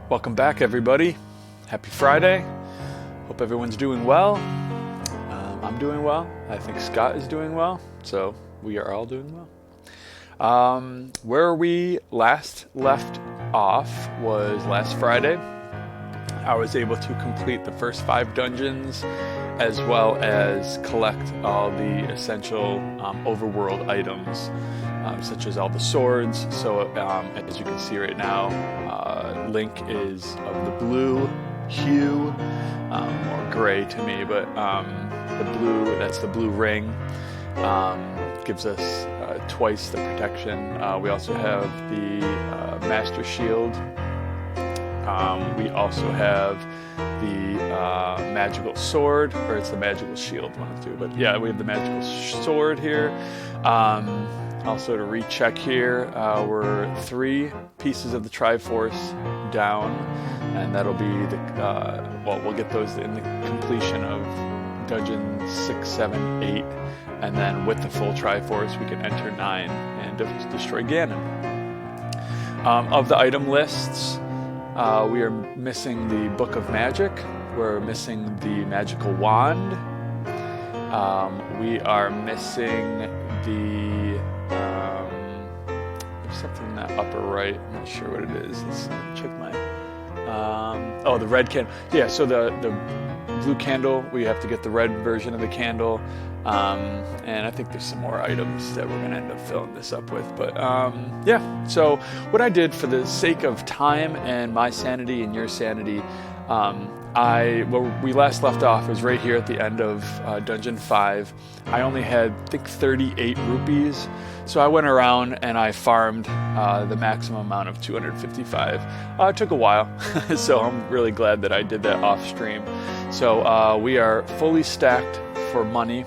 Welcome back, everybody. Happy Friday. Hope everyone's doing well. I'm doing well. I think Scott is doing well. So we are all doing well. Where we last left off was last Friday. I was able to complete the first 5 dungeons as well as collect all the essential overworld items, such as all the swords. So as you can see right now, Link is of the blue hue, or gray to me, but the blue, that's the blue ring, gives us twice the protection. We also have the Master Shield. We also have the magical sword, or it's the magical shield, one of the two, but yeah, we have the magical sword here. Also, to recheck here, we're 3 pieces of the Triforce down, and that'll be the, well, we'll get those in the completion of dungeon 6, 7, 8, and then with the full Triforce, we can enter 9 and destroy Ganon. Of the item lists, we are missing the Book of Magic, we're missing the magical wand, we are missing the, there's something in that upper right, I'm not sure what it is, let's check my, oh, the red candle, yeah, so the blue candle, we have to get the red version of the candle, and I think there's some more items that we're going to end up filling this up with, but yeah, so what I did for the sake of time and my sanity and your sanity, where we last left off was right here at the end of Dungeon 5. I only had, I think, 38 rupees, so I went around and I farmed the maximum amount of 255. It took a while, so I'm really glad that I did that off stream. So we are fully stacked for money.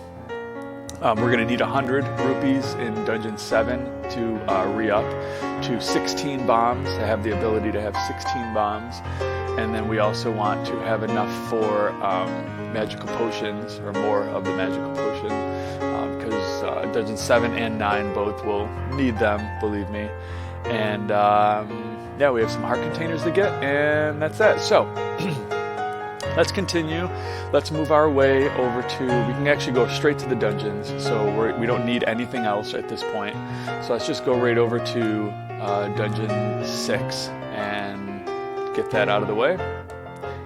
We're going to need 100 rupees in Dungeon 7 to re-up to 16 bombs, to have the ability to have 16 bombs. And then we also want to have enough for magical potions, or more of the magical potion, because Dungeon 7 and 9 both will need them, believe me. And yeah, we have some heart containers to get, and that's that. So let's continue. Let's move our way over to, we can actually go straight to the dungeons, so we don't need anything else at this point. So let's just go right over to Dungeon 6 and get that out of the way.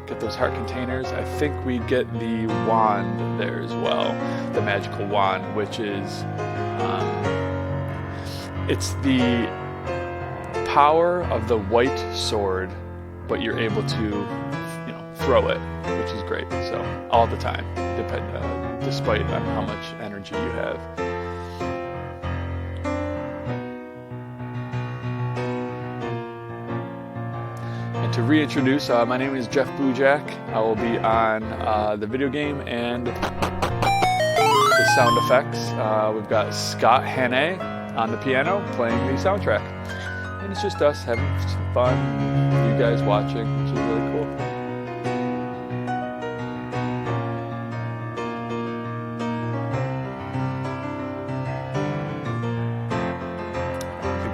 Get those heart containers. I think we get the wand there as well, the magical wand, which is, it's the power of the white sword, but you're able to, throw it, which is great. So all the time, despite on how much energy you have. And to reintroduce, my name is Jeff Bujak. I will be on the video game and the sound effects. We've got Scott Hannay on the piano playing the soundtrack. And it's just us having some fun, you guys watching, which is really cool.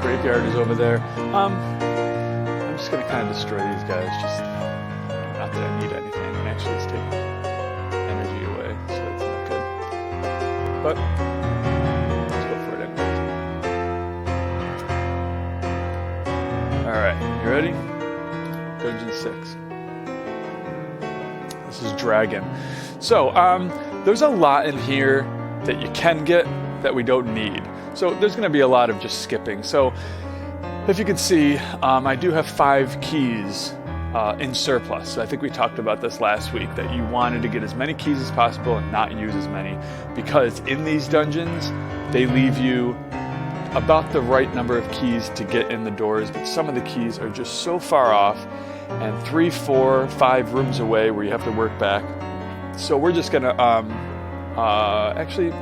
Graveyard is over there. I'm just going to kind of destroy these guys, just not that I need anything, and actually it's taking energy away, so it's not good. But let's go for it anyways. Alright, you ready? Dungeon 6. This is Dragon. So, there's a lot in here that you can get that we don't need. So there's going to be a lot of just skipping. So if you can see, I do have 5 keys in surplus. So I think we talked about this last week, that you wanted to get as many keys as possible and not use as many, because in these dungeons, they leave you about the right number of keys to get in the doors, but some of the keys are just so far off, and 3, 4, 5 rooms away where you have to work back. So we're just going to actually...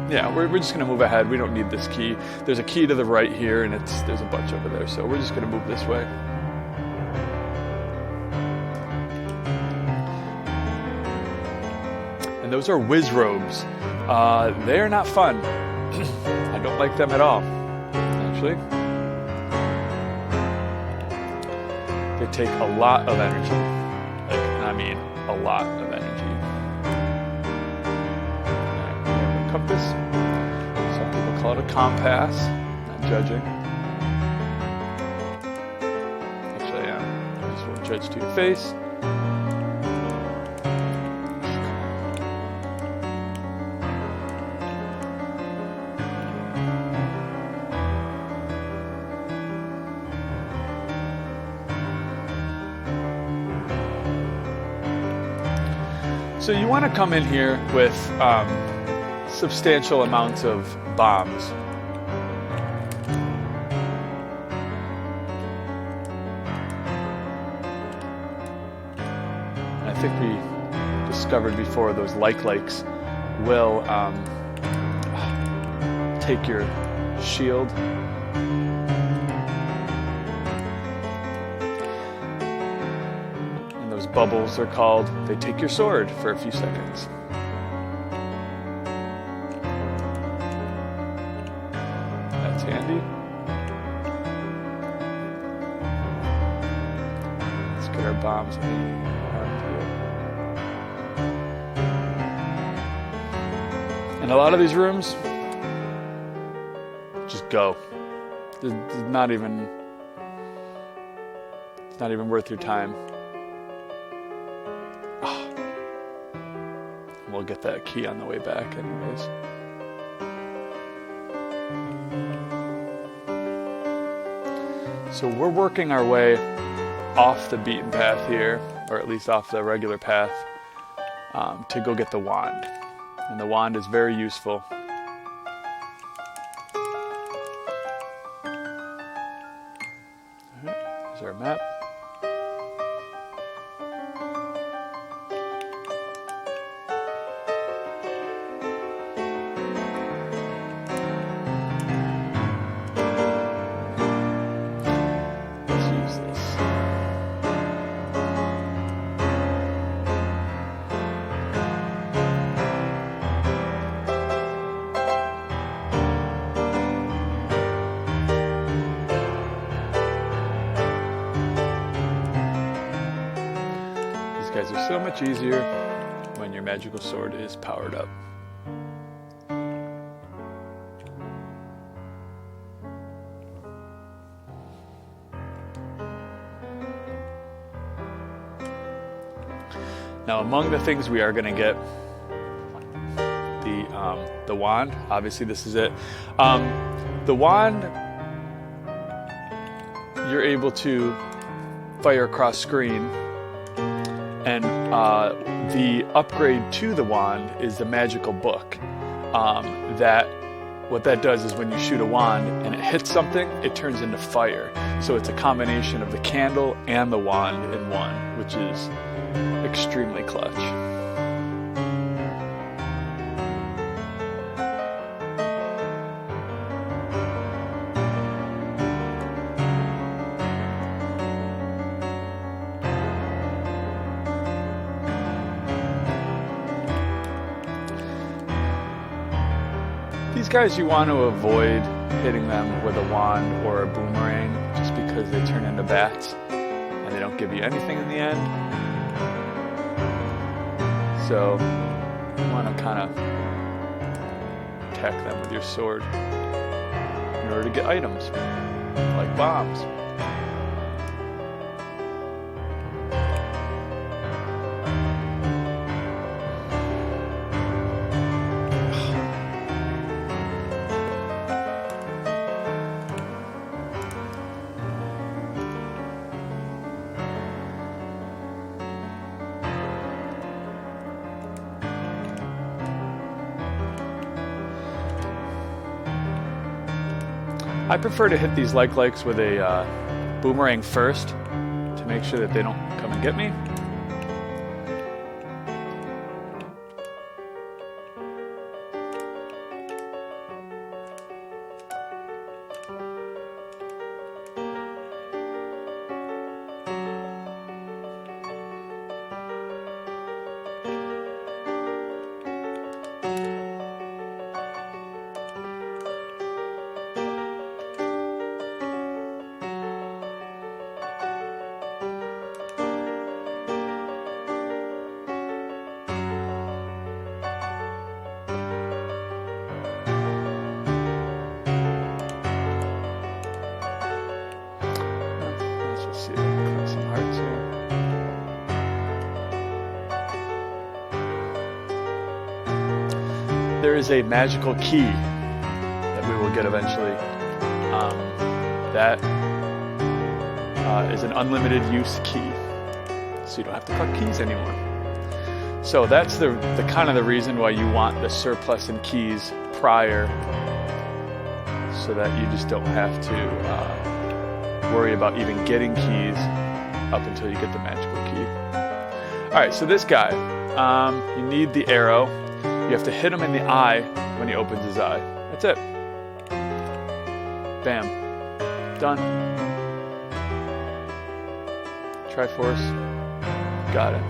Yeah, we're just going to move ahead. We don't need this key. There's a key to the right here, and there's a bunch over there. So we're just going to move this way. And those are whiz robes. They're not fun. I don't like them at all, actually. They They take a lot of energy. Like, and I mean a lot of energy. Alright, we have a compass. Some people call it a compass. Not judging. Actually, I am. I just won't judge to your face. So you want to come in here with substantial amounts of bombs. I think we discovered before those likes will take your shield. Bubbles are called. They take your sword for a few seconds. That's handy. Let's get our bombs armed here. And a lot of these rooms, just go. It's not even worth your time. We'll get that key on the way back anyways. So we're working our way off the beaten path here, or at least off the regular path, to go get the wand. And the wand is very useful. Alright, here's our map. Guys are so much easier when your magical sword is powered up. Now, among the things we are going to get, the wand. Obviously, this is it. The wand, you're able to fire across screen. And the upgrade to the wand is the magical book. What that does is when you shoot a wand and it hits something, it turns into fire. So it's a combination of the candle and the wand in one, which is extremely clutch. These guys, you want to avoid hitting them with a wand or a boomerang just because they turn into bats and they don't give you anything in the end. So you want to kind of attack them with your sword in order to get items like bombs. I prefer to hit these likes with a boomerang first to make sure that they don't come and get me. there is a magical key that we will get eventually. That is an unlimited use key, so you don't have to collect keys anymore. So that's the kind of the reason why you want the surplus in keys prior, so that you just don't have to worry about even getting keys up until you get the magical key. All right, so this guy, you need the arrow. You have to hit him in the eye when he opens his eye. That's it. Bam. Done. Triforce. Got it.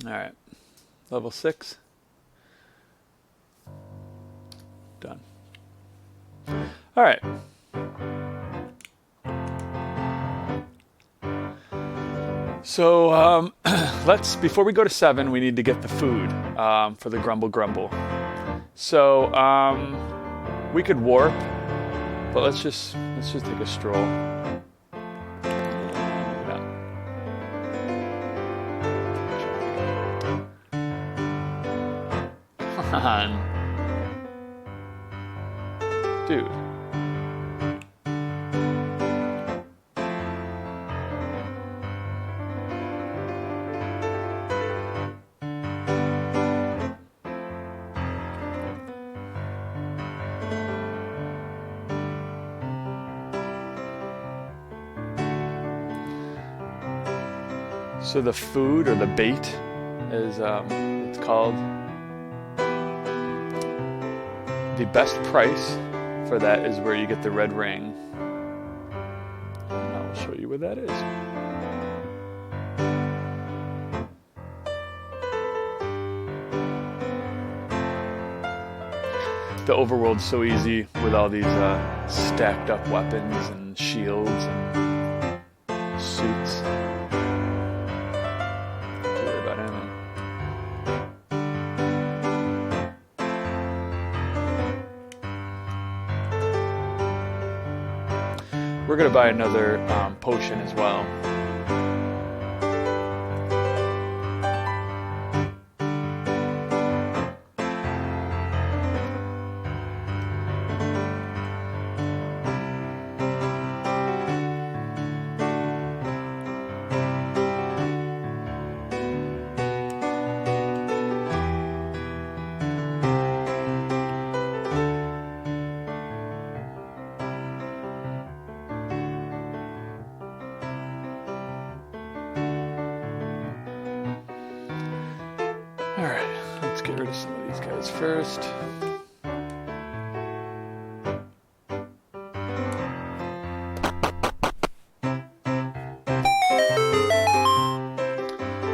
All right. Level 6. Done. All right. So before we go to 7, we need to get the food for the Grumble. So we could warp, but let's just take a stroll. Come on, dude. So the food, or the bait, is it's called. The best price for that is where you get the red ring. And I will show you where that is. The overworld's so easy with all these stacked up weapons and shields and suits. We're going to buy another potion as well. Alright, let's get rid of some of these guys first.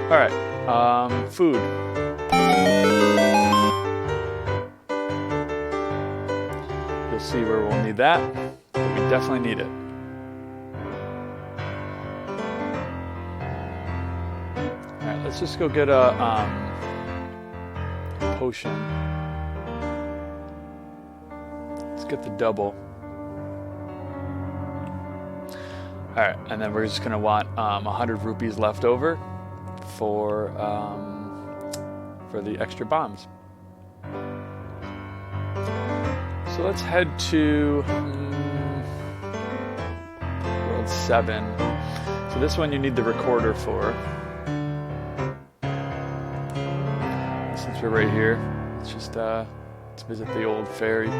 Alright, food. You'll see where we'll need that, but we definitely need it. Alright, let's just go get a potion. Let's get the double. Alright, and then we're just going to want 100 rupees left over for the extra bombs. So let's head to World 7. So this one you need the recorder for. Since we're right here, let's just let's visit the old ferry.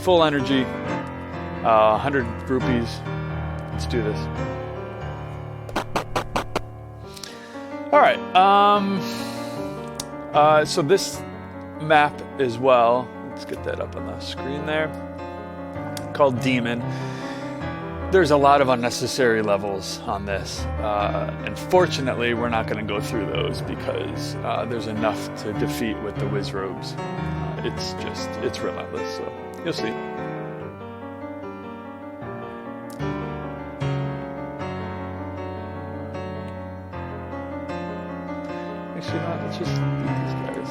Full energy, 100 rupees. Let's do this. All right. So this map as well, let's get that up on the screen there, called Demon. There's a lot of unnecessary levels on this, and fortunately we're not going to go through those because there's enough to defeat with the Wizrobes. It's relentless, so you'll see. Actually, not. Let's just beat these guys.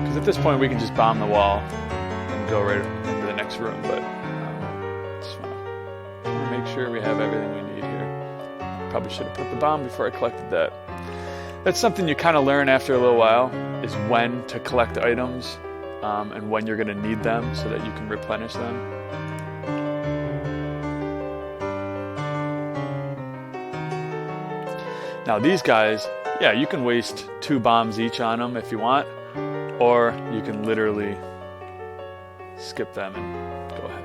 Because at this point, we can just bomb the wall and go right into the next room. But just want to make sure we have everything we need here. Probably should have put the bomb before I collected that. That's something you kind of learn after a little while, is when to collect items and when you're going to need them so that you can replenish them. Now these guys, yeah, you can waste 2 bombs each on them if you want, or you can literally skip them and go ahead.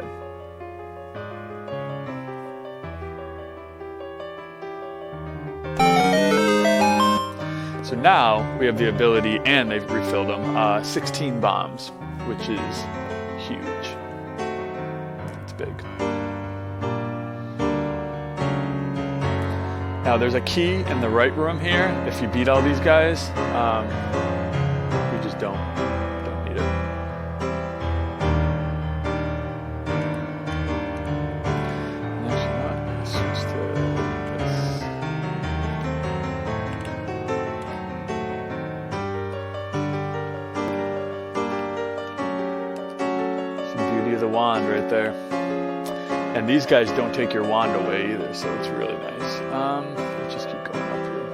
So now we have the ability, and they've refilled them, 16 bombs, which is huge. It's big. Now there's a key in the right room here. If you beat all these guys, we just don't need it. Actually not. Let's switch to this. It's the beauty of the wand right there. And these guys don't take your wand away either, so it's really nice. Let's just keep going up here.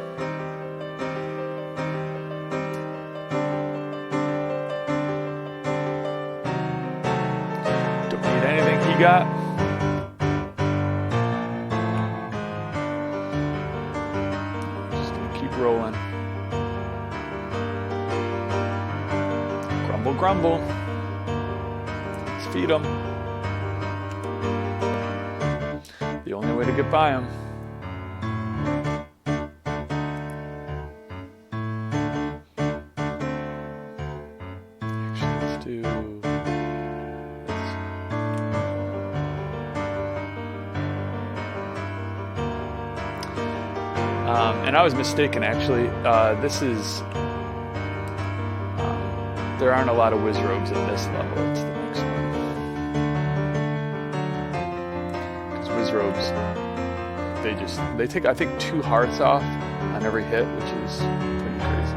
Don't need anything he got. Just gonna keep rolling. Grumble, grumble. Let's feed them. The only way to get by them. Actually, let's do this. And I was mistaken, actually. This is... there aren't a lot of Wizrobes in this level. It's the next one. Wizrobes, they take, I think, 2 hearts off on every hit, which is pretty crazy.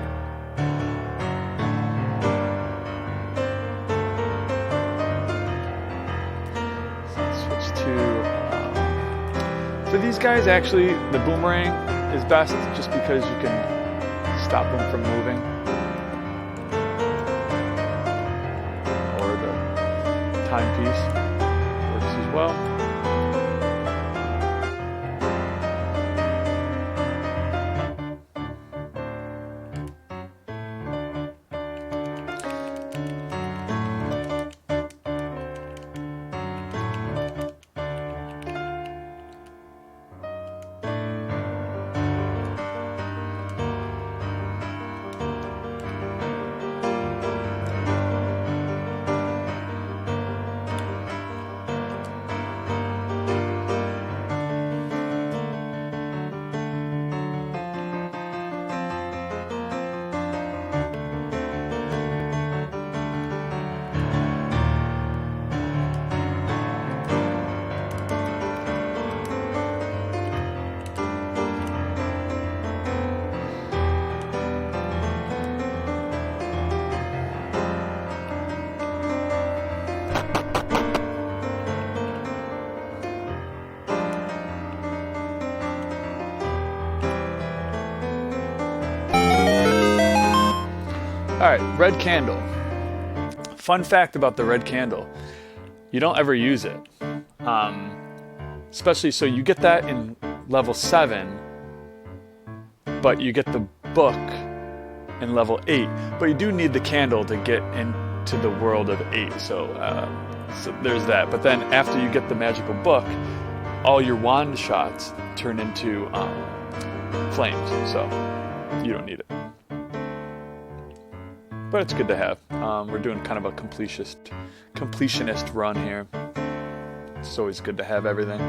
So let's switch to for these guys. Actually, the boomerang is best, just because you can stop them from moving, or the timepiece works as well. All right, red candle. Fun fact about the red candle, you don't ever use it. Especially, so you get that in level 7, but you get the book in level 8. But you do need the candle to get into the world of 8. So there's that. But then after you get the magical book, all your wand shots turn into flames. So you don't need it. But it's good to have. We're doing kind of a completionist run here. It's always good to have everything.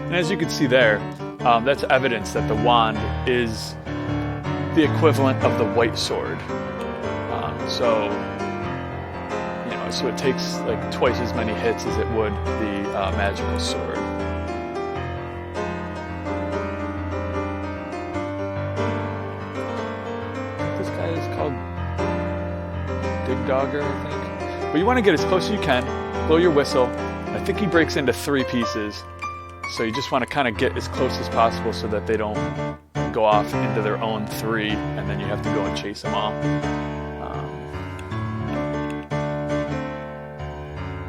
And as you can see there, that's evidence that the wand is the equivalent of the white sword. So it takes like twice as many hits as it would the magical sword. This guy is called Dig Dogger, I think. But you want to get as close as you can, blow your whistle. I think he breaks into 3 pieces. So you just want to kind of get as close as possible so that they don't go off into their own 3, and then you have to go and chase them all.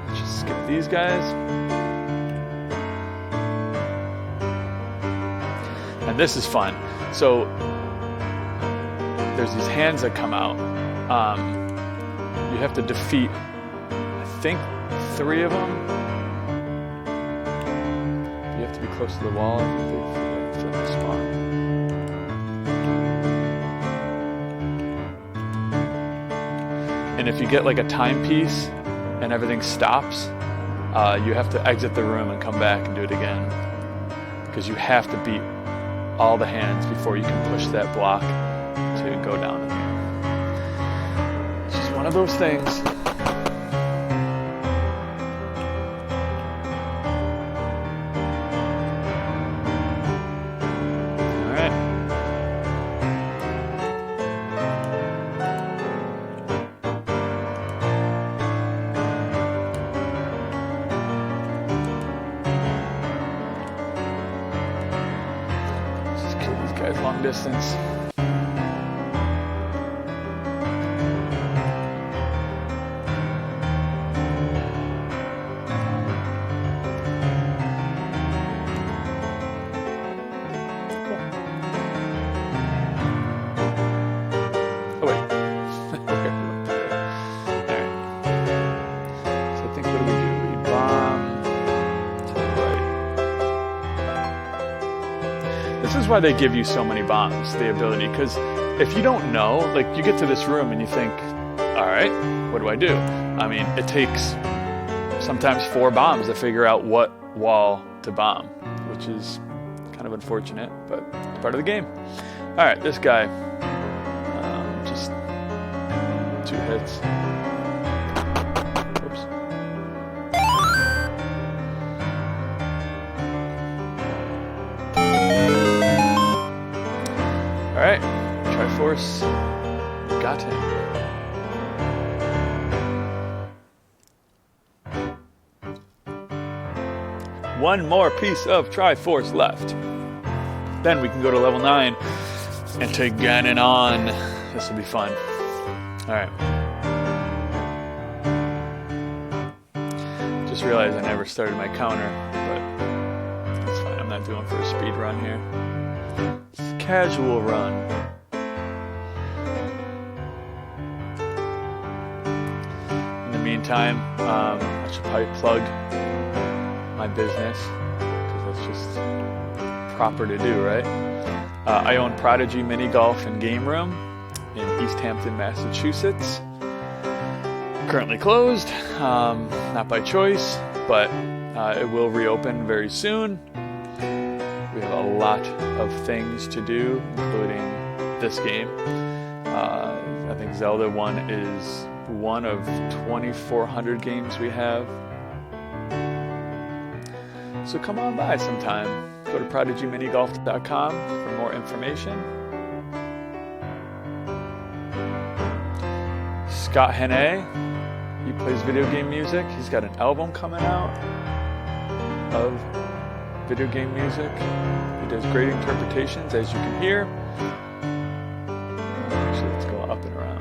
Let's just skip these guys. And this is fun. So there's these hands that come out. You have to defeat, I think, 3 of them. You have to be close to the wall. I think they spawn. And if you get like a timepiece and everything stops, you have to exit the room and come back and do it again. Because you have to beat all the hands before you can push that block to go down in there. It's just one of those things. Long distance. Oh wait. Alright. So I think what do? We bomb to the right. This is why they give you so many bombs, the ability, because if you don't know, like you get to this room and you think, alright, what do I do? I mean, it takes sometimes 4 bombs to figure out what wall to bomb, which is kind of unfortunate, but it's part of the game. Alright, this guy, just 2 hits. Oops. Alright, Triforce, got him. One more piece of Triforce left. Then we can go to level 9 and take Ganon on. This will be fun. Alright. Just realized I never started my counter, but that's fine. I'm not doing for a speed run here. It's a casual run. In the meantime, I should probably plug my business, because that's just proper to do, right? I own Prodigy Mini Golf and Game Room in East Hampton, Massachusetts. Currently closed, not by choice, but it will reopen very soon. We have a lot of things to do, including this game. I think Zelda 1 is one of 2,400 games we have. So come on by sometime. Go to ProdigyMiniGolf.com for more information. Scott Hannay, he plays video game music. He's got an album coming out of video game music. He does great interpretations, as you can hear. Actually, let's go up and around.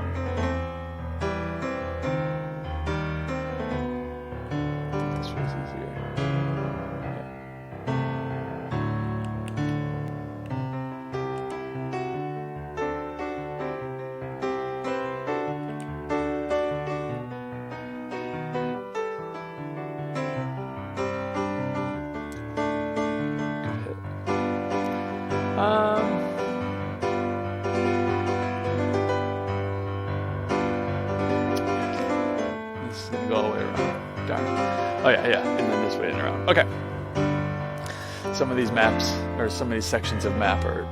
This was easier. This is gonna go all the way around. Darn. Oh yeah, and then this way and around. Okay. Some of these maps, or some of these sections of map are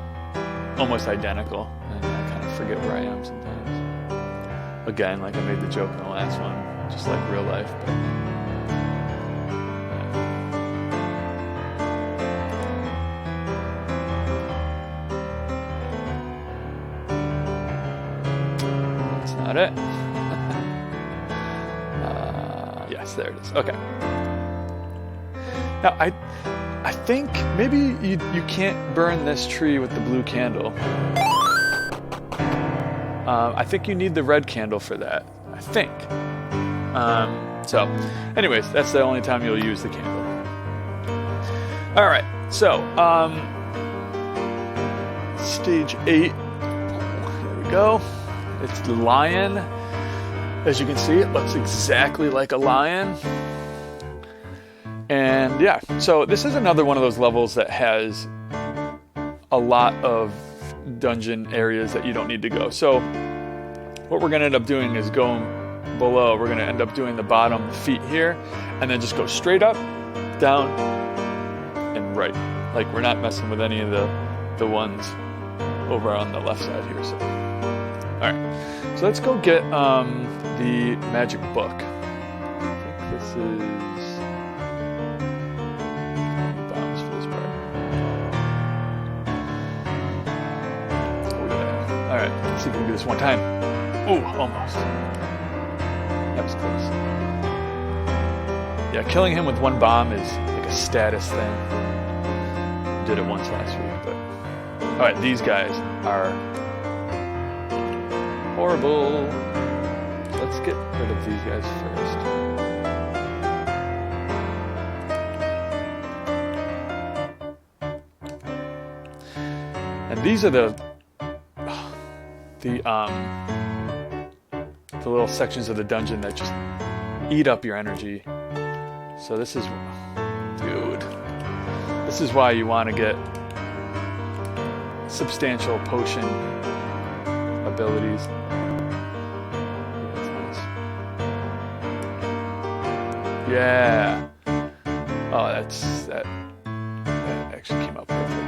almost identical, and I kind of forget where I am sometimes. Again, like I made the joke in the last one, just like real life, but not it. Yes, there it is. Okay. Now, I think maybe you can't burn this tree with the blue candle. I think you need the red candle for that. I think. So, anyways, that's the only time you'll use the candle. All right. So, stage 8. Here we go. It's the lion. As you can see, it looks exactly like a lion. And yeah, so this is another one of those levels that has a lot of dungeon areas that you don't need to go. So what we're going to end up doing is going below. We're going to end up doing the bottom feet here, and then just go straight up, down, and right. Like we're not messing with any of the ones over on the left side here. So. Alright, so let's go get the magic book. I think this is bombs for this part. Oh yeah. Alright, let's see if we can do this one time. Ooh, almost. That was close. Yeah, killing him with one bomb is like a status thing. Did it once last week, but... Alright, these guys are... horrible. Let's get rid of these guys first. And these are the little sections of the dungeon that just eat up your energy. So this is, dude, this is why you want to get substantial potion abilities. Yeah. Oh, that actually came out perfect.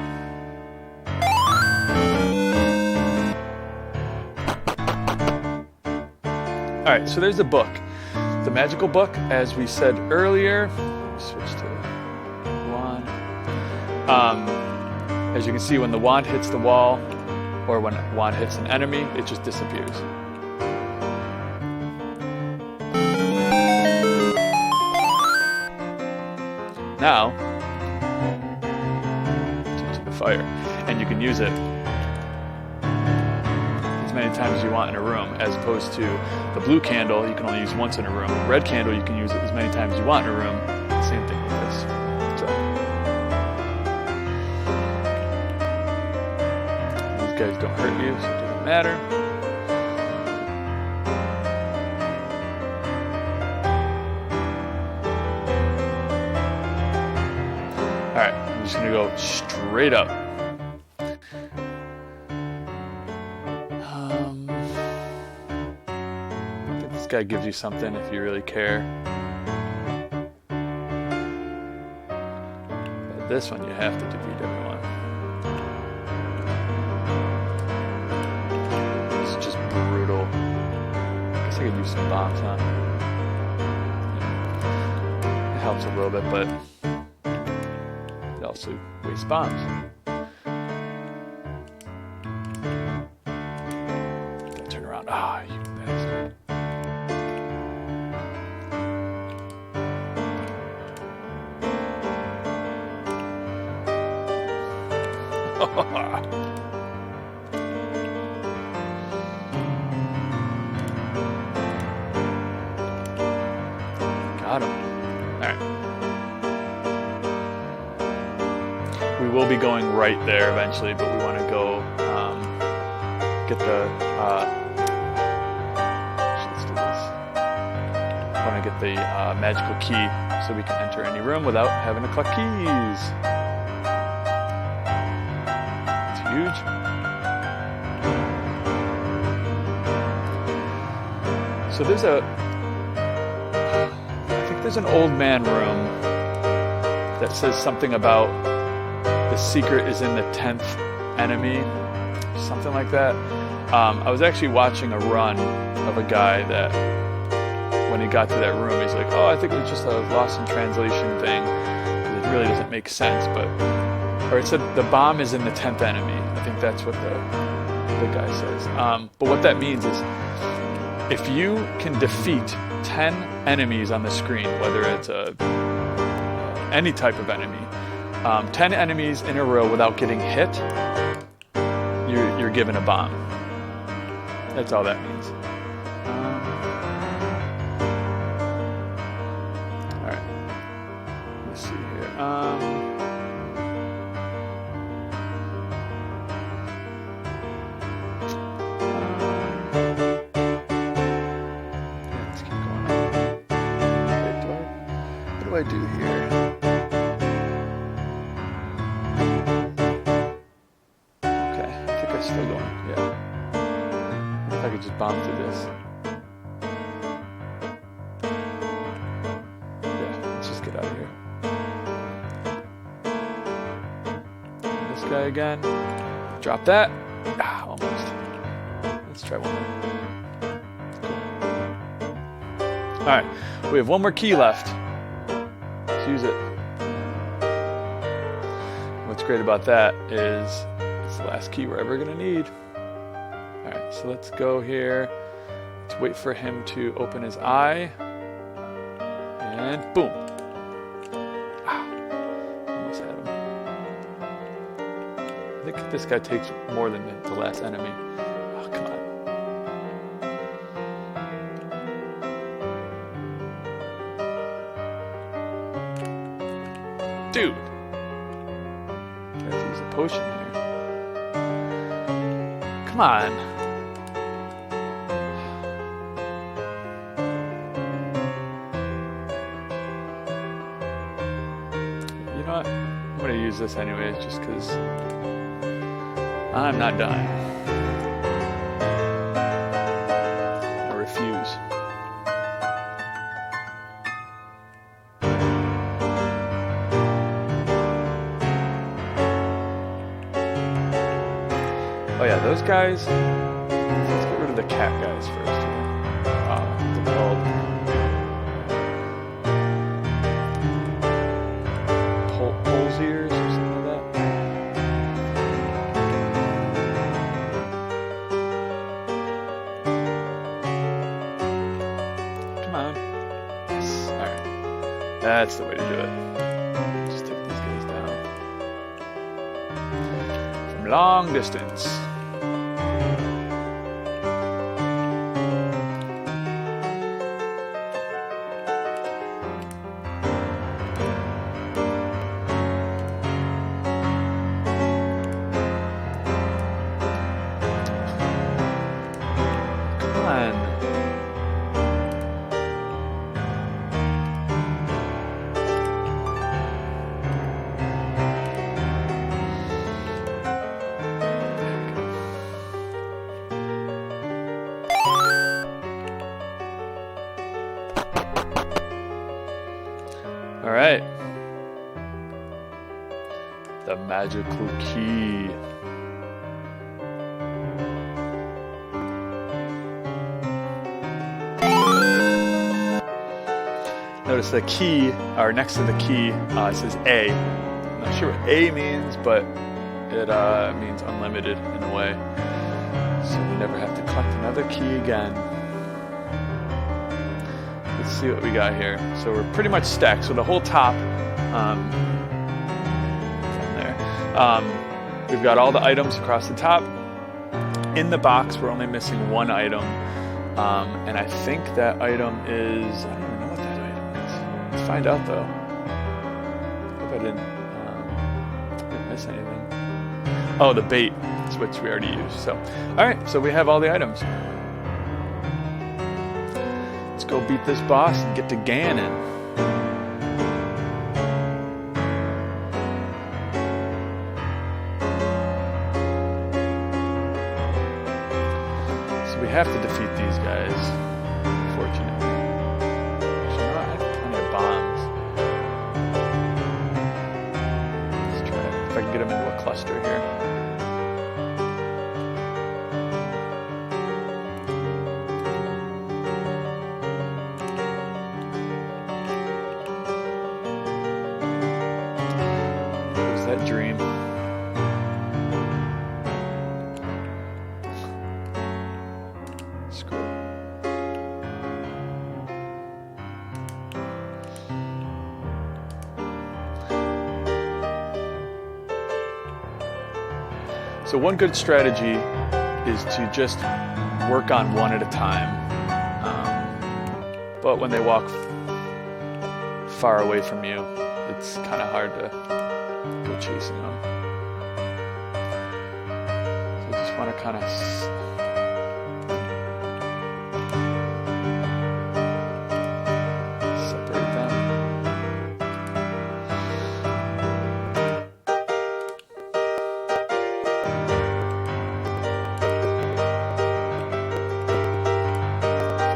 All right, so there's the book, the magical book, as we said earlier. Switch to wand. As you can see, when the wand hits the wall, or when a wand hits an enemy, it just disappears. Now, to the fire, and you can use it as many times as you want in a room, as opposed to the blue candle you can only use once in a room. Red candle you can use it as many times as you want in a room. Same thing with this. So these guys don't hurt you, so it doesn't matter. Alright, I'm just going to go straight up. I think this guy gives you something if you really care. But this one you have to defeat everyone. It's just brutal. I guess I could use some bombs, huh? Yeah. It helps a little bit, but it also wastes bombs. Gotta turn around. Ah, you bastard. Got him. Alright. We will be going right there eventually, but we want to go get the... let's do this. I want to get the magical key so we can enter any room without having to collect keys. It's huge. So there's an old man room that says something about the secret is in the 10th enemy, something like that. I was actually watching a run of a guy that when he got to that room, he's like, oh, I think it was just a lost in translation thing. It really doesn't make sense, or it said the bomb is in the 10th enemy. I think that's what the guy says. But what that means is if you can defeat 10 enemies on the screen, whether it's any type of enemy, 10 enemies in a row without getting hit, you're given a bomb. That's all that means. All right. Let's see here. Let's keep going on. What do I do here? Still going, yeah. If I could just bomb through this. Yeah, let's just get out of here. This guy again. Drop that. Ah, almost. Let's try one more. Cool. Alright, we have one more key left. Let's use it. What's great about that is the last key we're ever going to need. Alright, so let's go here. Let's wait for him to open his eye. And boom. Ah, almost had him. I think this guy takes more than the last enemy. Oh, come on. Dude. I have to use a potion here. Come on. You know what? I'm going to use this anyway, just because I'm not done. I refuse. Oh yeah, those guys, let's get rid of the cat guys first here. They're called pole's ears or something like that. Come on. Yes, alright. That's the way to do it. Just take these guys down. From long distance. All right. The magical key. Notice the key, or next to the key, it says A. I'm not sure what A means, but it means unlimited in a way. So we never have to collect another key again. Let's see what we got here. So we're pretty much stacked. So the whole top, from there. we've got all the items across the top. In the box, we're only missing one item. And I think that item is, I don't even know what that item is. Let's find out though. Hope I didn't miss anything. Oh, the bait, which we already used. So, all right, so we have all the items. Let's go beat this boss and get to Ganon. So we have to defeat these guys, unfortunately. Actually, no, I have plenty of bombs. Let's try it. If I can get them into a cluster here. That dream. Screw it. So one good strategy is to just work on one at a time. But when they walk far away from you, it's kind of hard to go chasing them. So I just want to kind of separate them.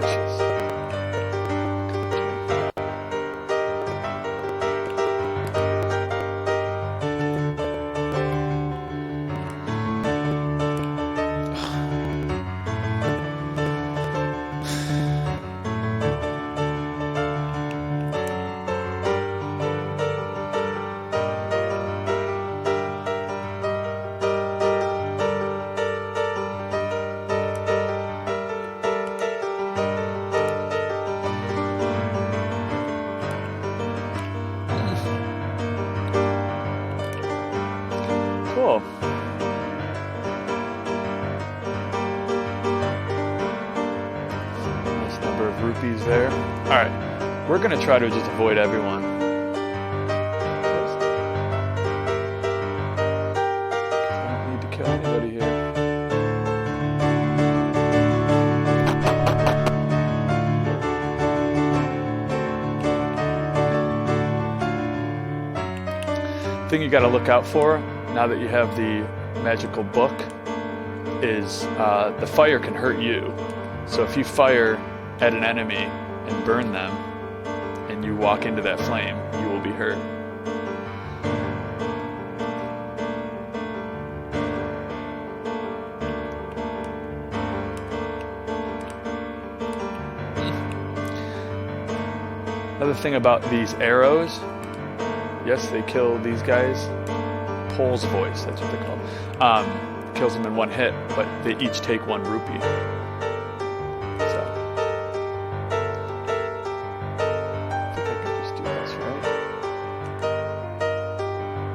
Fishes. Cool. Nice number of rupees there. Alright, we're going to try to just avoid everyone. I don't need to kill anybody here. Thing you got to look out for now that you have the magical book is the fire can hurt you. So if you fire at an enemy and burn them and you walk into that flame, you will be hurt. Another thing about these arrows, yes, they kill these guys. Pole's voice, that's what they're called. Kills them in one hit, but they each take 1 rupee. So, I think I can just do this, right?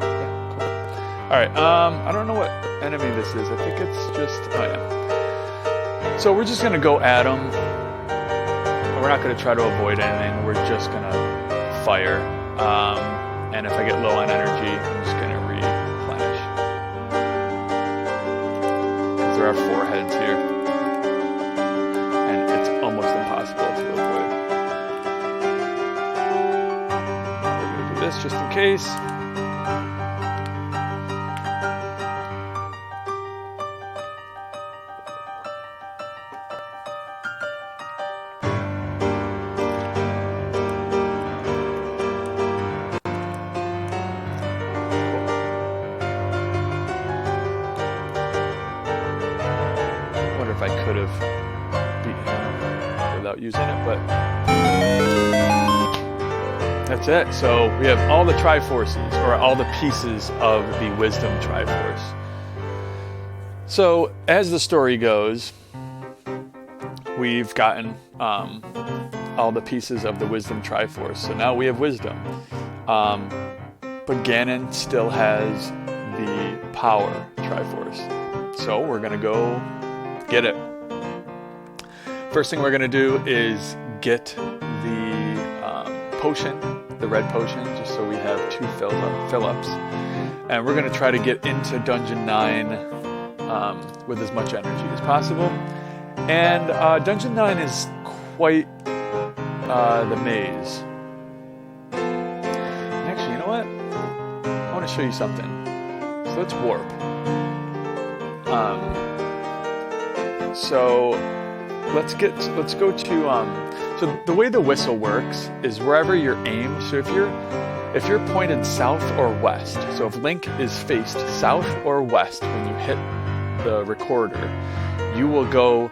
Yeah, cool. Alright, I don't know what enemy this is. I think it's just, oh yeah. So we're just gonna go at them. We're not gonna try to avoid anything. We're just gonna fire. And if I get low on energy, I'm just gonna replenish. Because there are 4 heads here. And it's almost impossible to avoid. We're gonna do this just in case. If I could have beaten him without using it, but that's it. So we have all the Triforces, or all the pieces of the Wisdom Triforce. So as the story goes, we've gotten all the pieces of the Wisdom Triforce. So now we have Wisdom. But Ganon still has the power Triforce. So we're gonna go get it. First thing we're gonna do is get the potion, the red potion, just so we have 2 fill-ups. And we're gonna try to get into Dungeon 9 with as much energy as possible. And Dungeon 9 is quite the maze. Actually, you know what? I want to show you something. So let's warp. So let's go to so the way the whistle works is wherever you're aimed. So if you're pointed south or west, so if Link is faced south or west when you hit the recorder, you will go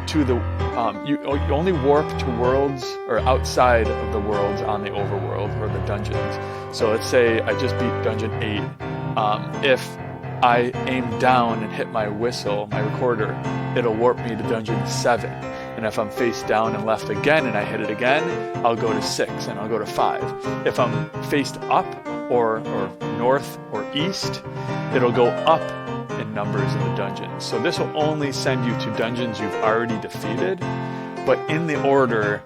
to the you only warp to worlds or outside of the worlds on the overworld or the dungeons. So let's say I just beat Dungeon 8. If I aim down and hit my whistle, my recorder, it'll warp me to Dungeon 7. And if I'm face down and left again and I hit it again, I'll go to 6 and I'll go to 5. If I'm faced up or north or east, it'll go up in numbers in the dungeons. So this will only send you to dungeons you've already defeated, but in order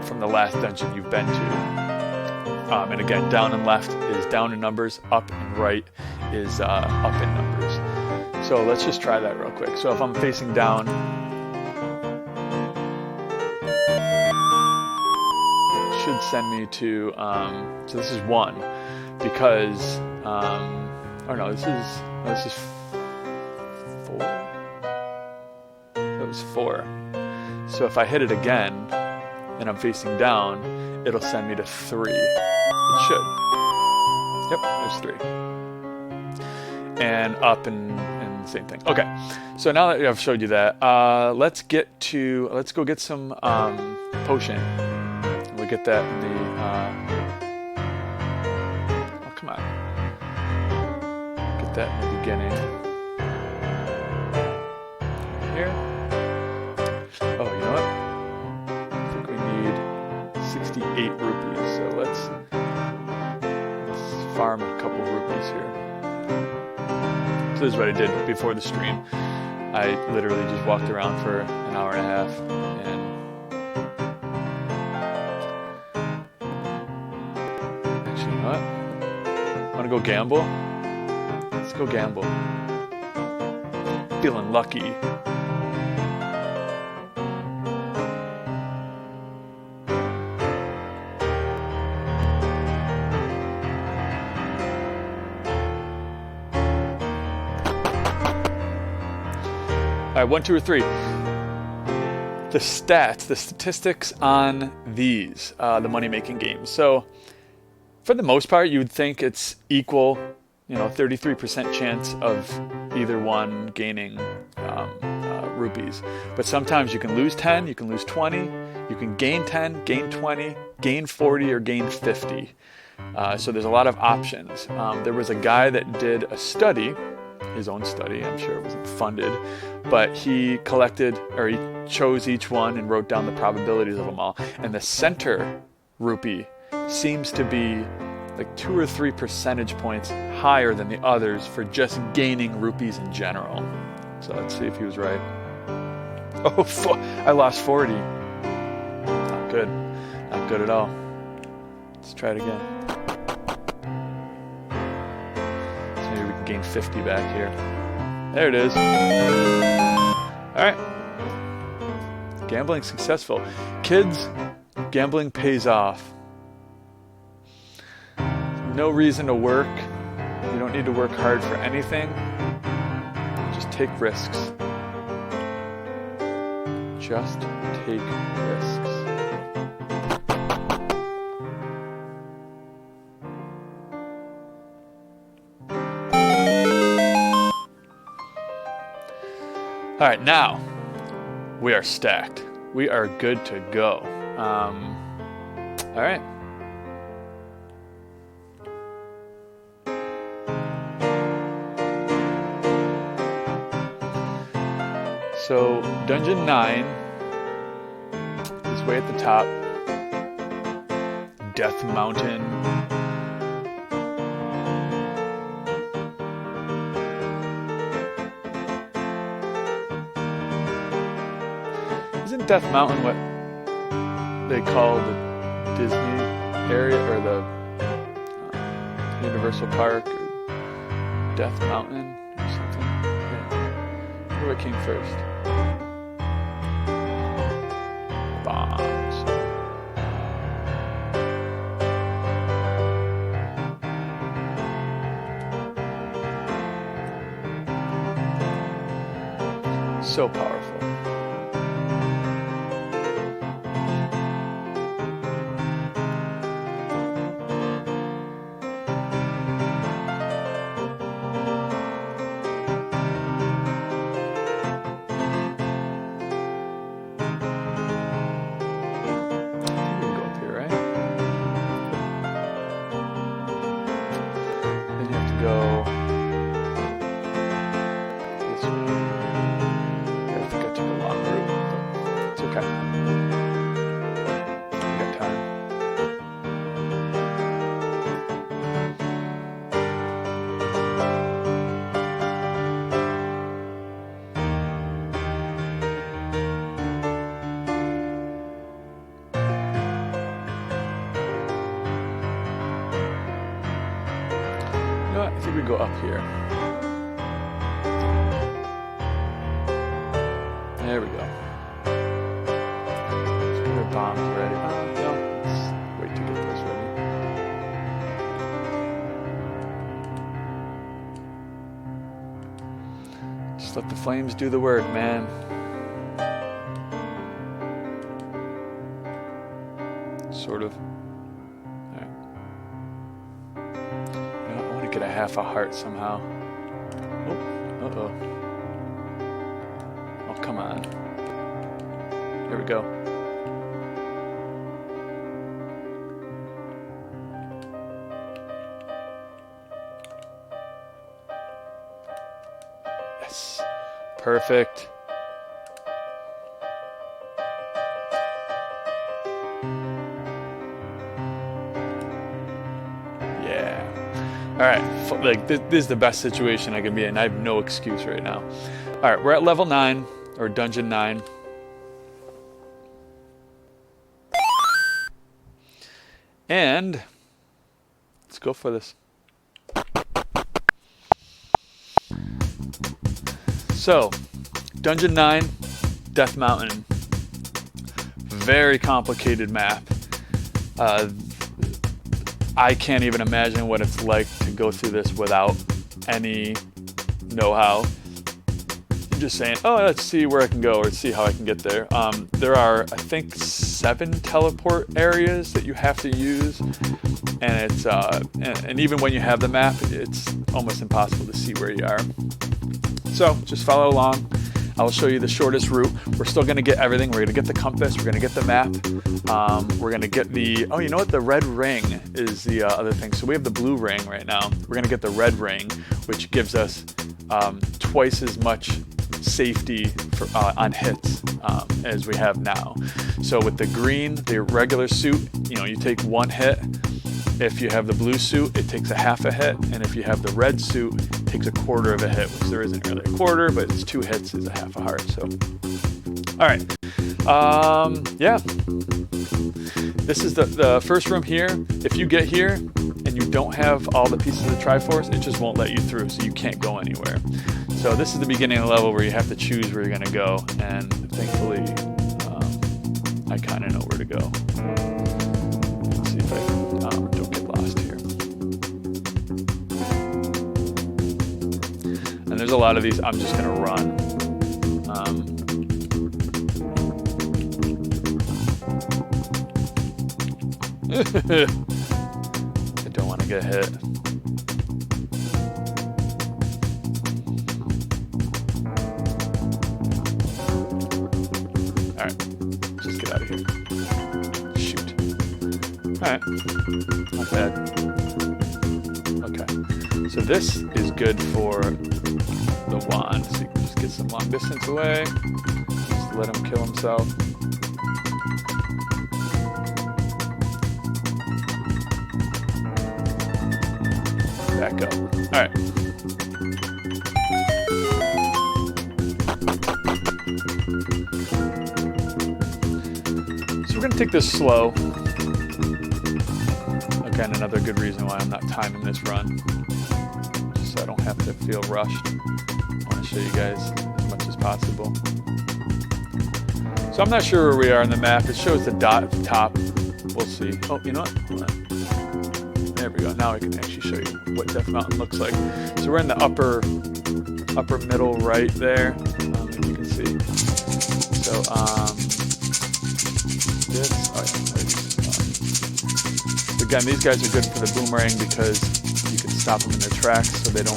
from the last dungeon you've been to. And again, down and left is down in numbers, up and right is up in numbers. So let's just try that real quick. So if I'm facing down, it should send me to, so this is 1, because, oh no, this is 4. That was 4. So if I hit it again, and I'm facing down, it'll send me to 3. It should. Yep, there's 3. And up and same thing. Okay, so now that I've showed you that, let's go get some potion. We get that in the, oh come on. Get that in the beginning. Here. Oh, you know what? I think we need 68 rupees, so let's farm a couple rupees here. So this is what I did before the stream. I literally just walked around for an hour and a half and actually, you know what? Wanna go gamble? Let's go gamble. Feeling lucky. All right, 1, 2, or 3. The stats, the statistics on these, the money-making games. So, for the most part, you would think it's equal, 33% chance of either one gaining rupees. But sometimes you can lose 10, you can lose 20, you can gain 10, gain 20, gain 40, or gain 50. So there's a lot of options. There was a guy that did a study, his own study, I'm sure it wasn't funded, but he chose each one and wrote down the probabilities of them all. And the center rupee seems to be like 2 or 3 percentage points higher than the others for just gaining rupees in general. So let's see if he was right. Oh, I lost 40. Not good. Not good at all. Let's try it again. So maybe we can gain 50 back here. There it is. Alright. Gambling successful. Kids, gambling pays off. No reason to work. You don't need to work hard for anything. Just take risks. Just take risks. All right, now we are stacked. We are good to go. All right. So Dungeon 9 is way at the top. Death Mountain. Death Mountain what they call the Disney area or the Universal Park or Death Mountain or something? Yeah. Where came first? Bombs. So powerful. I think we go up here. There we go. Let's get our bombs ready. No, let's wait to get this ready. Just let the flames do the work, man. Sort of. Get a half a heart somehow. Oh, uh-oh. Oh, come on. There we go. Yes. Perfect. All right, like this is the best situation I can be in. I have no excuse right now. All right, we're at level 9 or dungeon 9. And let's go for this. So, dungeon 9, Death Mountain. Very complicated map. I can't even imagine what it's like to go through this without any know-how. I'm just saying, oh, let's see where I can go or see how I can get there. There are, I think, 7 teleport areas that you have to use, and it's and even when you have the map, it's almost impossible to see where you are. So just follow along. I will show you the shortest route. We're still going to get everything. We're going to get the compass. We're going to get the map. We're going to get the... Oh, you know what? The red ring is the other thing. So we have the blue ring right now. We're going to get the red ring, which gives us twice as much safety for, on hits as we have now. So with the green, the regular suit, you take 1 hit. If you have the blue suit, it takes a half a hit, and if you have the red suit, it takes a quarter of a hit, which there isn't really a quarter, but it's 2 hits is a half a heart. So, all right, yeah. This is the first room here. If you get here and you don't have all the pieces of the Triforce, it just won't let you through, so you can't go anywhere. So this is the beginning of the level where you have to choose where you're gonna go, and thankfully, I kind of know where to go. Let's see if I don't get lost here. And there's a lot of these I'm just gonna run. I don't want to get hit. Alright, just get out of here. Shoot. Alright, not bad. Okay, so this is good for the wand. So you can just get some long distance away. Just let him kill himself. Back up. All right. we're going to take this slow. Again, another good reason why I'm not timing this run. Just so I don't have to feel rushed. I want to show you guys as much as possible. So I'm not sure where we are on the map. It shows the dot at the top. We'll see. Oh, you know what? Hold on. There we go. Now I can actually show you what Death Mountain looks like. So we're in the upper middle right there. If you can see. So this. Oh yeah. Again, these guys are good for the boomerang because you can stop them in their tracks so they don't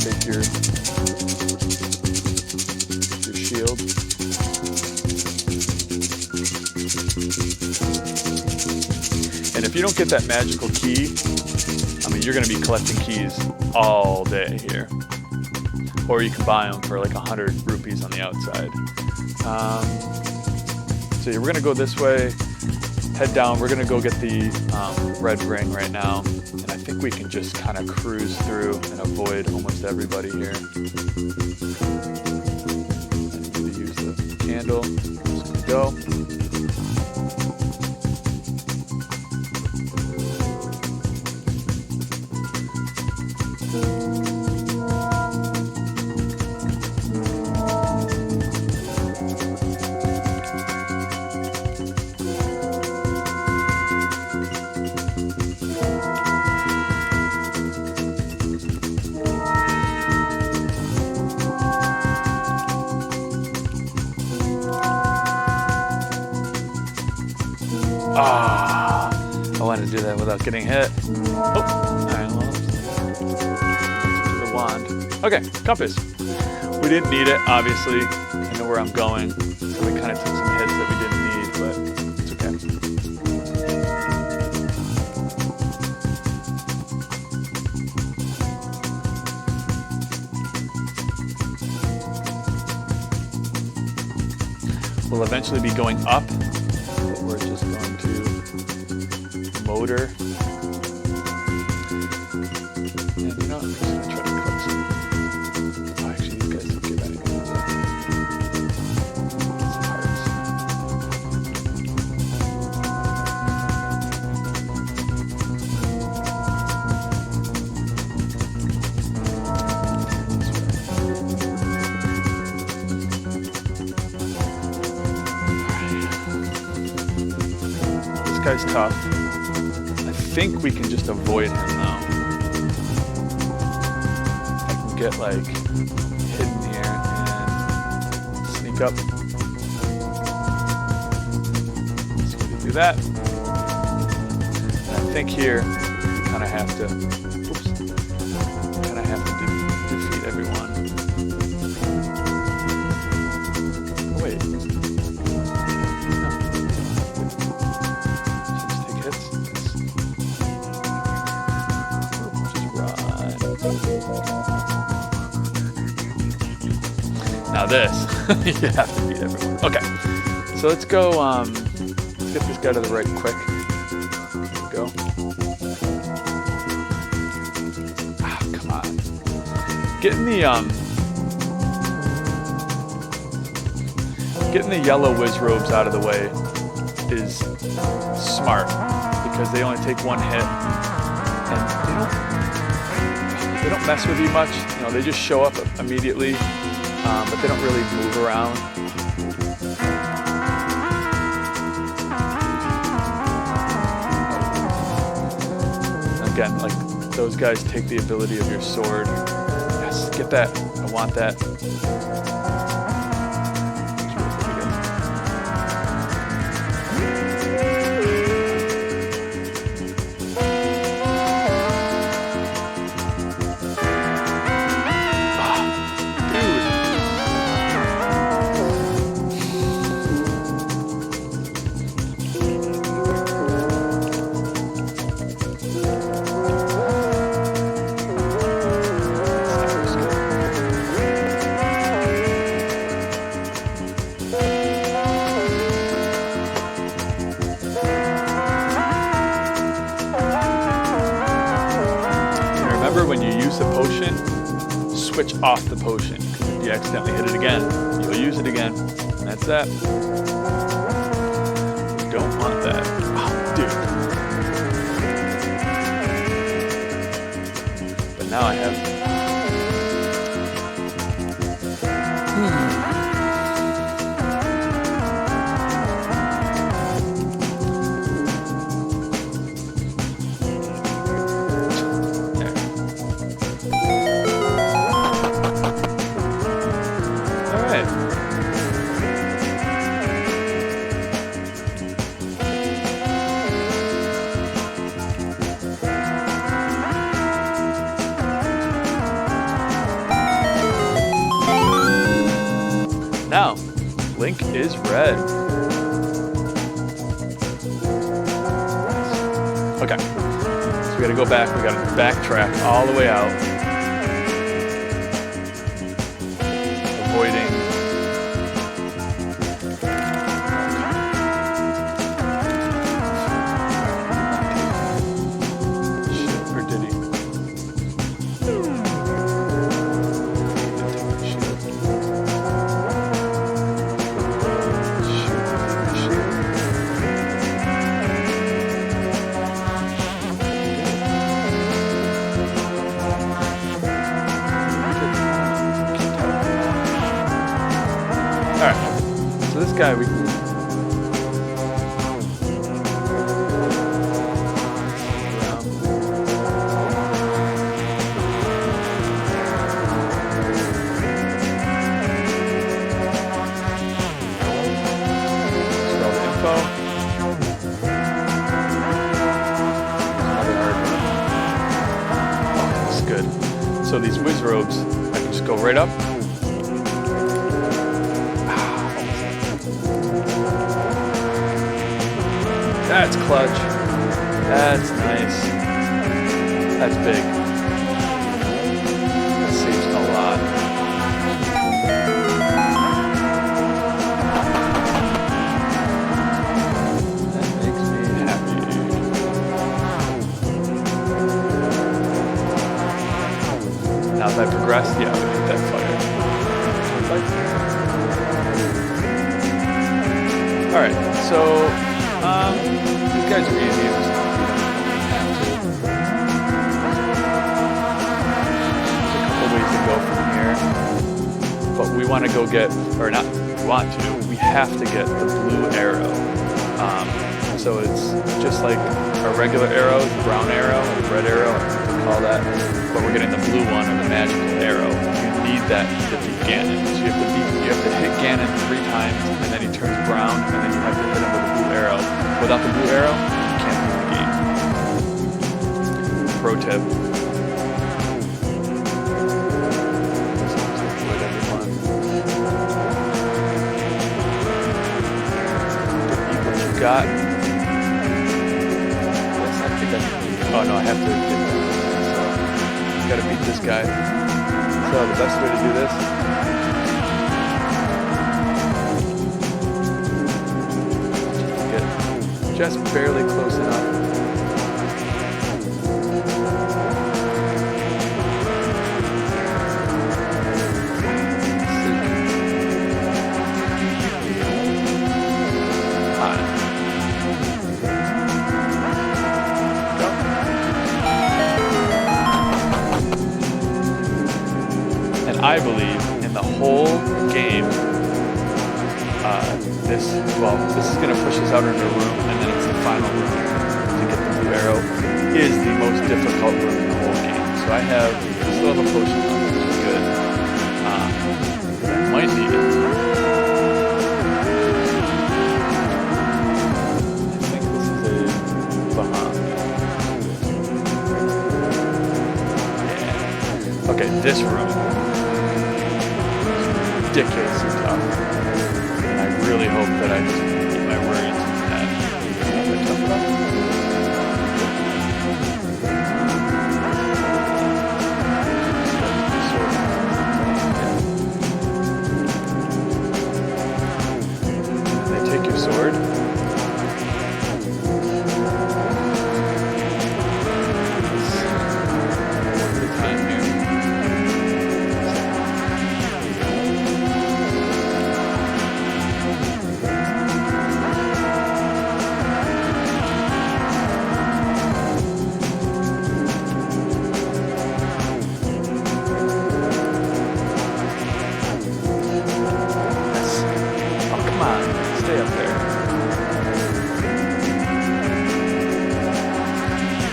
take your shield. And if you don't get that magical key, I mean, you're going to be collecting keys all day here. Or you can buy them for like 100 rupees on the outside. So yeah, we're going to go this way, head down. We're going to go get the red ring right now. And I think we can just kind of cruise through and avoid almost everybody here. I need to use the candle. Just go. I wanted to do that without getting hit. Oh, alright, well, the wand. Okay, compass. We didn't need it, obviously. I know where I'm going, so we kind of took some hits that we didn't need, but it's okay. We'll eventually be going up. We're just going to motor. And you know, I'm just going to try to collect some. Oh, actually, these guys don't give anything. Some hearts. This guy's tough. I think we can just avoid him though. I can get like hidden here and sneak up. So we can do that. And I think here we kind of have to. Oops. Kind of have to defeat everyone. Oh wait. Now this, you have to beat everyone. Okay, so let's go, let's get this guy to the right quick. There we go. Ah, come on. Getting the yellow whiz robes out of the way is smart because they only take one hit and they don't mess with you much. You know, they just show up immediately. But they don't really move around. Again, like those guys take the ability of your sword. Yes, get that. I want that. When you use the potion, switch off the potion. If you accidentally hit it again, you'll use it again. And that's that. don't want that. Oh, dude. But now I have... Now, Link is red. Okay, so we gotta go back, we gotta backtrack all the way out. Avoiding. Shit, or did he? Alright, so this guy we can... So these whiz robes, I can just go right up. That's clutch. That's nice. That's big. That saves a lot. That makes me happy. Now if I progress, yeah, I'm gonna hit that fire. Alright, so these guys are easy. There's a couple ways to go from here. But we want to go get, or not want to, we have to get the blue arrow. So it's just like a regular arrow, the brown arrow, or the red arrow, I think we call that. But we're getting the blue one, or the magical arrow. You need that to beat Ganon. So you have to hit Ganon 3 times, and then he turns brown, and then you have to hit him with the blue arrow. Without the blue arrow, you can't beat the game. Pro tip. Eat what you got. Oh no, I have to get that. So, gotta beat this guy. So the best way to do this. Just barely close enough. And I believe in the whole game, this is going to push us out into a room, and then it's the final room to get the blue arrow, is the most difficult room in the whole game. So I still have a potion left, which is good. That might need it. I think this is a Bahamut. Yeah. Okay, this room is ridiculously tough. I really hope that I just keep my worries in that. Is that tough enough? And they take your sword. What's the time here?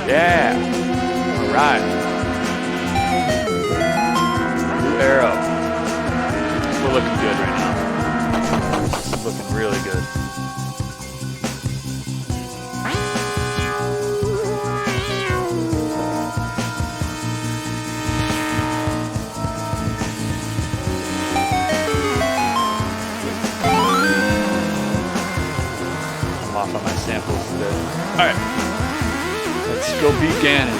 Yeah. All right. Blue arrow. We're looking good right now. This is looking really good. I'm off on my samples today. All right. Let's go beat Ganon.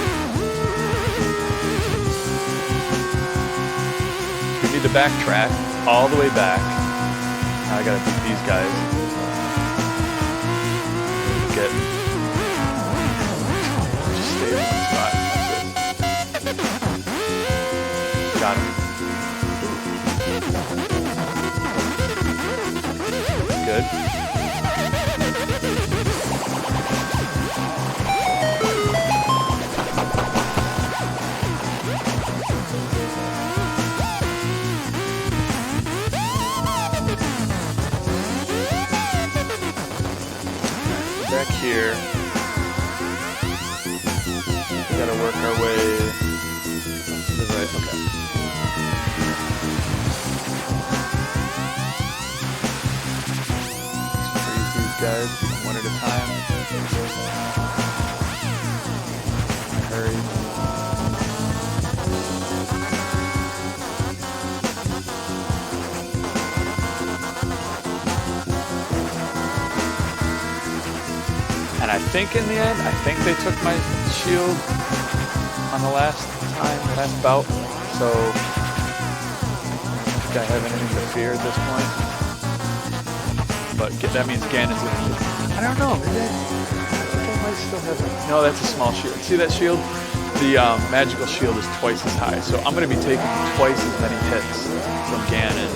We need to backtrack all the way back. Now I gotta beat these guys. Get. Just stay in one spot. That's it. Got him. Good. Back here. We gotta work our way to the right. Okay. Freeze these guys one at a time. Hurry. And I think in the end, they took my shield on the last bout. So I don't think I have anything to fear at this point. But that means Ganon's gonna. I don't know. Maybe I might still have it. No, that's a small shield. See that shield? The magical shield is twice as high. So I'm gonna be taking twice as many hits from Ganon.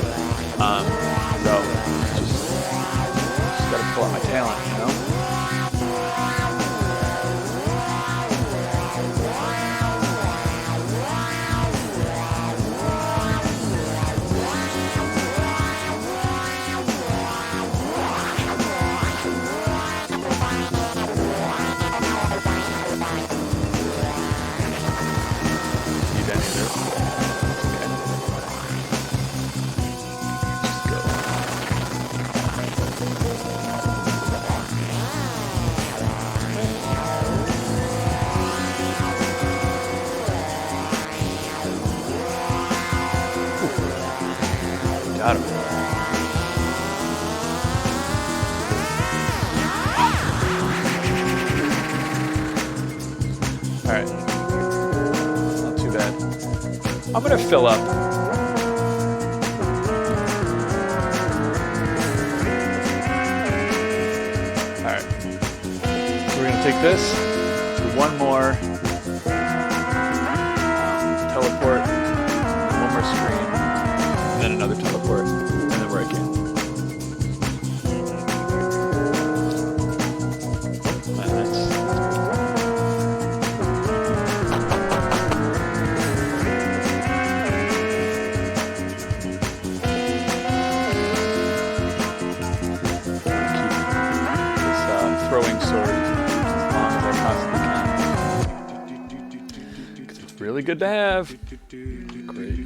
So just gotta pull out my talent, you know. Got him. All right. Not too bad. I'm gonna fill up. All right. So we're gonna take this, do one more teleport, one more screen. And then another teleport, and then we're again. Keep this throwing sword as long as I possibly can. It's really good to have. Great.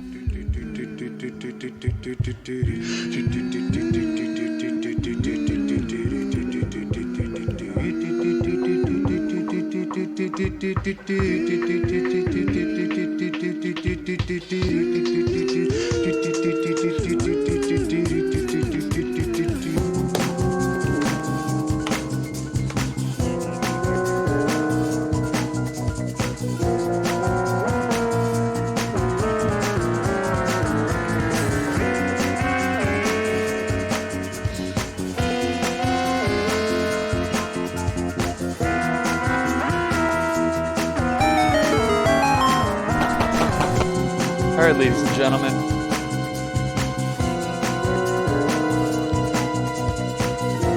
All right, ladies and gentlemen.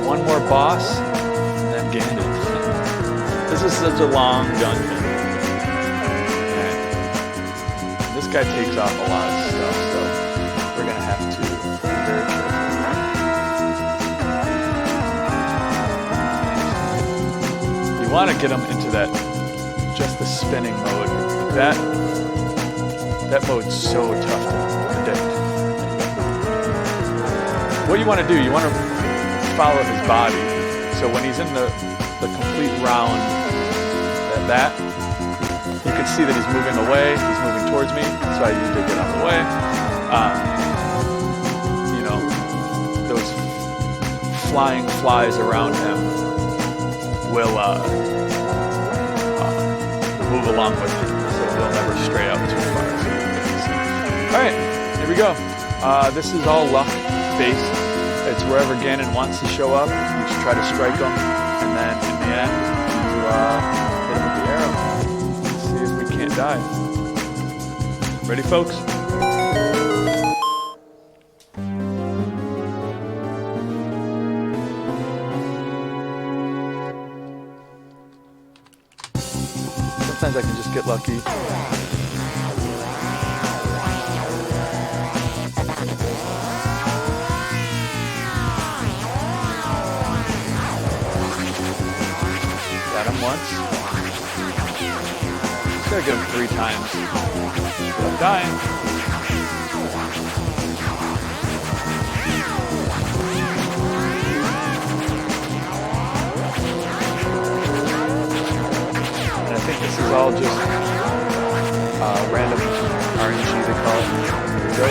One more boss, and then Ganon. This is such a long dungeon. Okay. This guy takes off a lot of stuff, so we're gonna have to be very careful. You want to get him into that the spinning mode. That mode's so tough to predict. What you want to do, you want to follow his body. So when he's in the complete round, you can see that he's moving away, he's moving towards me, so I usually get out of the way. You know, those flying flies around him will move along with him, so they'll never stray out too far. Alright, here we go. This is all luck based. It's wherever Ganon wants to show up, you just try to strike him, and then in the end, you hit him with the arrow. Let's see if we can't die. Ready, folks? Sometimes I can just get lucky. Got him once. Just gotta get him 3 times. I'm dying. And I think this is all just random RNG, they call it. Here we go, 2.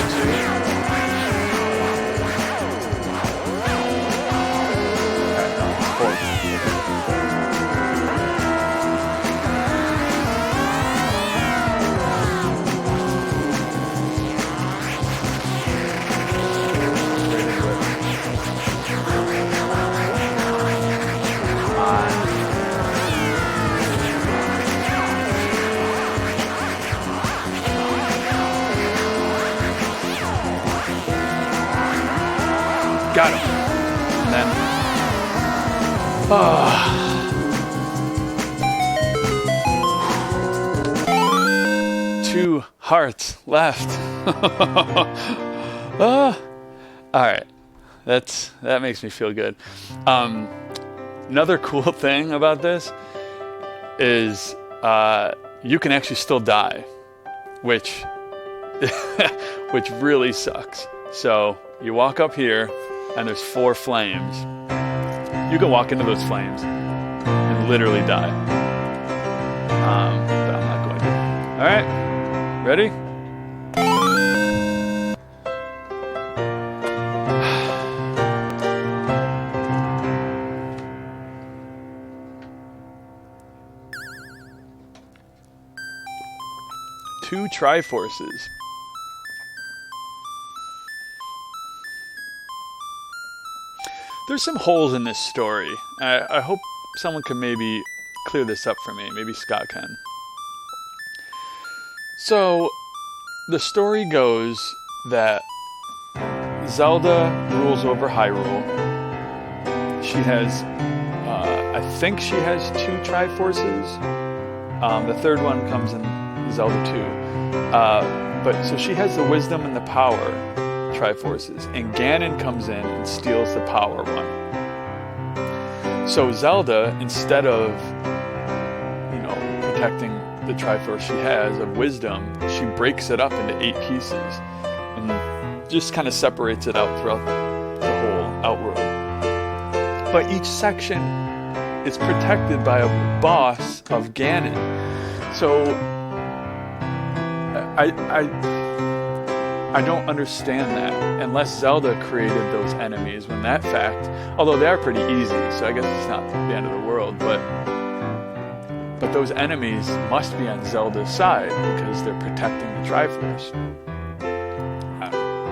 Got him. And then, 2 hearts left. All right, that makes me feel good. Another cool thing about this is you can actually still die, which really sucks. So you walk up here, and there's 4 flames. You can walk into those flames and literally die. But I'm not going to. All right, ready? Two Triforces. There's some holes in this story. I hope someone can maybe clear this up for me. Maybe Scott can. So, the story goes that Zelda rules over Hyrule. She has, I think she has 2 Triforces. The third one comes in Zelda 2. But so she has the wisdom and the power Triforces, and Ganon comes in and steals the power one. So Zelda, instead of, protecting the Triforce she has of wisdom, she breaks it up into 8 pieces and just kind of separates it out throughout the whole outworld. But each section is protected by a boss of Ganon. So I don't understand that unless Zelda created those enemies, when that fact, although they are pretty easy, so I guess it's not the end of the world, but those enemies must be on Zelda's side because they're protecting the Triforce.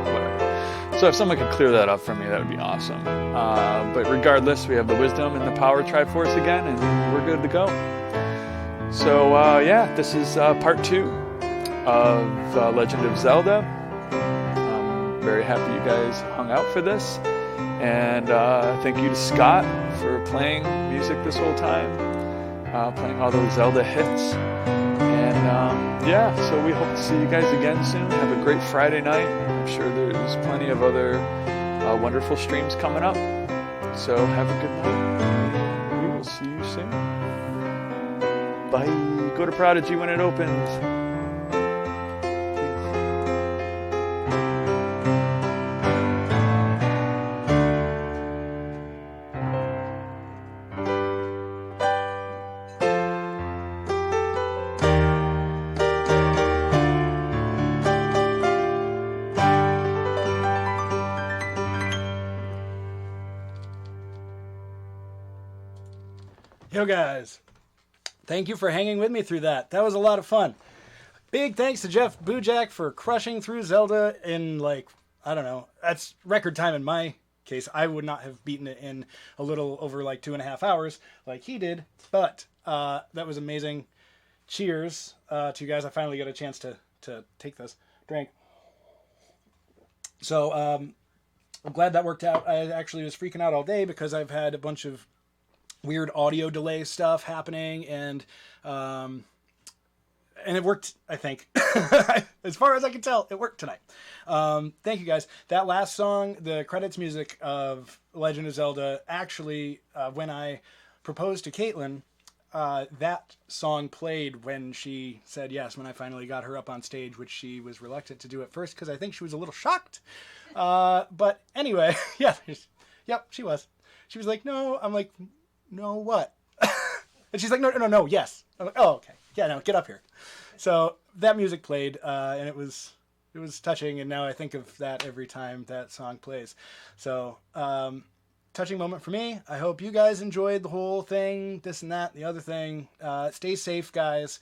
Whatever. So if someone could clear that up for me, that would be awesome. But regardless, we have the wisdom and the power Triforce again, and we're good to go. So yeah, this is part 2 of Legend of Zelda. Very happy you guys hung out for this, and thank you to Scott for playing music this whole time, playing all those Zelda hits, and yeah, so we hope to see you guys again soon. Have a great Friday night. I'm sure there's plenty of other wonderful streams coming up, so have a good night. We will see you soon. Bye. Go to Prodigy when it opens. Yo guys, thank you for hanging with me through that. That was a lot of fun. Big thanks to Jeff Bujak for crushing through Zelda in I don't know, that's record time in my case. I would not have beaten it in a little over 2.5 hours like he did, but that was amazing. Cheers to you guys. I finally got a chance to take this drink. So I'm glad that worked out. I actually was freaking out all day because I've had a bunch of weird audio delay stuff happening, and it worked, I think. As far as I can tell, it worked tonight. Thank you guys. That last song, the credits music of Legend of Zelda, actually, when I proposed to Caitlin, that song played when she said yes, when I finally got her up on stage, which she was reluctant to do at first because I think she was a little shocked. But anyway, yeah, yep, she was. She was like, no. I'm like, no, what? And she's like, no, yes. I'm like, oh, okay. Yeah, no, get up here. So that music played, and it was touching, and now I think of that every time that song plays. So, touching moment for me. I hope you guys enjoyed the whole thing, this and that, the other thing. Stay safe, guys.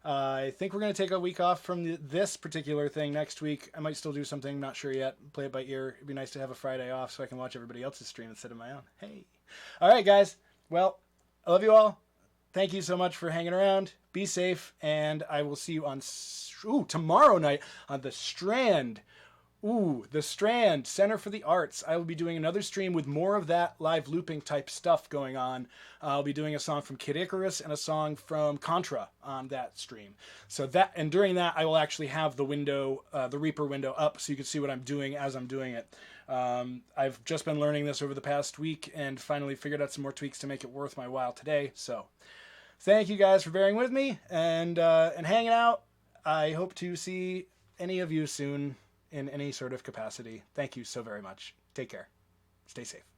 I think we're going to take a week off from this particular thing next week. I might still do something, not sure yet. Play it by ear. It'd be nice to have a Friday off so I can watch everybody else's stream instead of my own. Hey. All right, guys. Well, I love you all. Thank you so much for hanging around. Be safe, and I will see you on tomorrow night on the Strand. The Strand Center for the Arts. I will be doing another stream with more of that live looping type stuff going on. I'll be doing a song from Kid Icarus and a song from Contra on that stream. And during that, I will actually have the window, the Reaper window up so you can see what I'm doing as I'm doing it. I've just been learning this over the past week and finally figured out some more tweaks to make it worth my while today. So thank you guys for bearing with me and hanging out. I hope to see any of you soon in any sort of capacity. Thank you so very much. Take care. Stay safe.